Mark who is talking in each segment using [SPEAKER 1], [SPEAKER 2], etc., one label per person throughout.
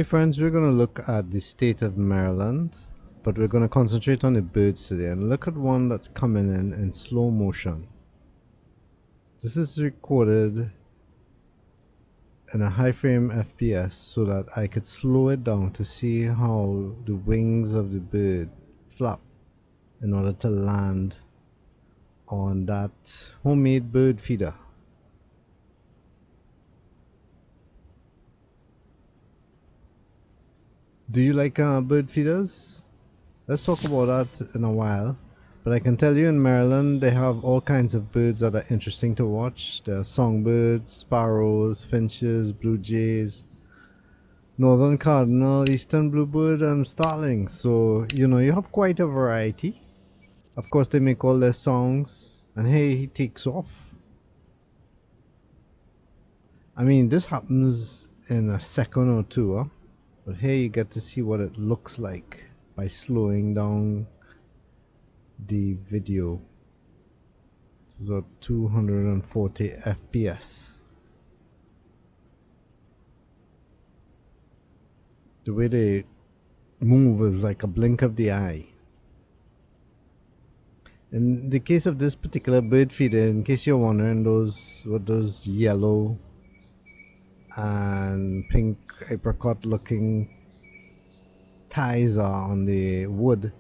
[SPEAKER 1] Hey friends, we're going to look at the state of Maryland, but we're going to concentrate on the birds today and look at one that's coming in slow motion. This is recorded in a high frame FPS so that I could slow it down to see how the wings of the bird flap in order to land on that homemade bird feeder. Do you like bird feeders? Let's talk about that in a while. But I can tell you in Maryland they have all kinds of birds that are interesting to watch. There are songbirds, sparrows, finches, blue jays, northern cardinal, eastern bluebird, and starlings. So, you have quite a variety. Of course, they make all their songs. And hey, he takes off. I mean, this happens in a second or two, huh? But here you get to see what it looks like by slowing down the video. This is at 240 FPS. The way they move is like a blink of the eye. In the case of this particular bird feeder, in case you're wondering, what those yellow and pink apricot looking ties are on the wood,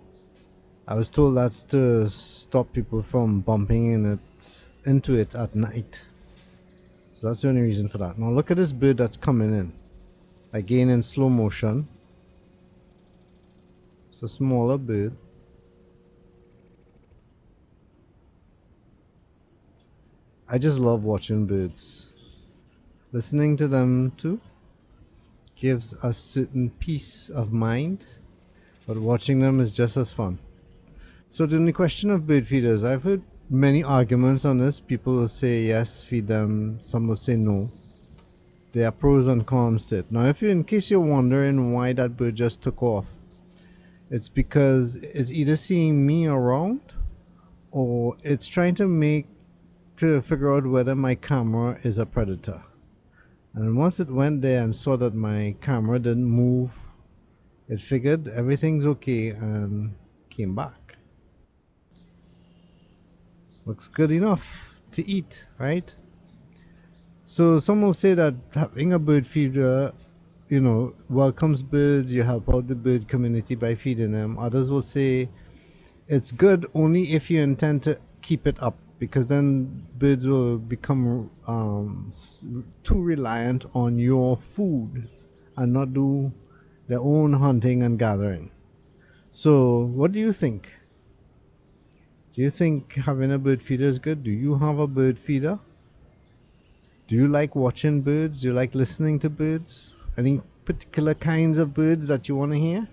[SPEAKER 1] I was told that's to stop people from bumping into it at night. So that's the only reason for that. Now look at this bird that's coming in. Again in slow motion. It's a smaller bird. I just love watching birds. Listening to them too gives a certain peace of mind, but watching them is just as fun. So the only question of bird feeders, I've heard many arguments on this. People will say yes, feed them. Some will say no. There are pros and cons to it. Now, in case you're wondering why that bird just took off, it's because it's either seeing me around or it's trying to figure out whether my camera is a predator. And once it went there and saw that my camera didn't move, it figured everything's okay and came back. Looks good enough to eat, right? So some will say that having a bird feeder, welcomes birds, you help out the bird community by feeding them. Others will say it's good only if you intend to keep it up, because then birds will become too reliant on your food and not do their own hunting and gathering. So what do you think? Do you think having a bird feeder is good? Do you have a bird feeder? Do you like watching birds? Do you like listening to birds? Any particular kinds of birds that you want to hear?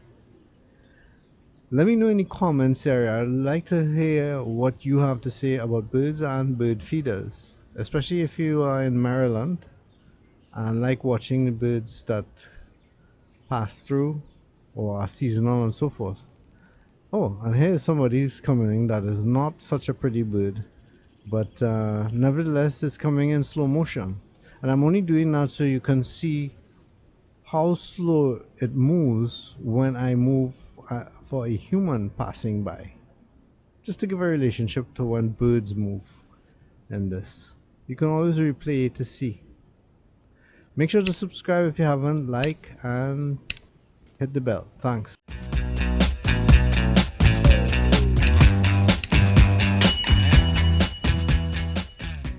[SPEAKER 1] Let me know in the comments area. I'd like to hear what you have to say about birds and bird feeders, especially if you are in Maryland and like watching the birds that pass through or are seasonal and so forth. Oh, and here's somebody who's coming that is not such a pretty bird, but nevertheless it's coming in slow motion. And I'm only doing that so you can see how slow it moves when I move for a human passing by. Just to give a relationship to when birds move in this. You can always replay it to see. Make sure to subscribe if you haven't, like, and hit the bell. Thanks.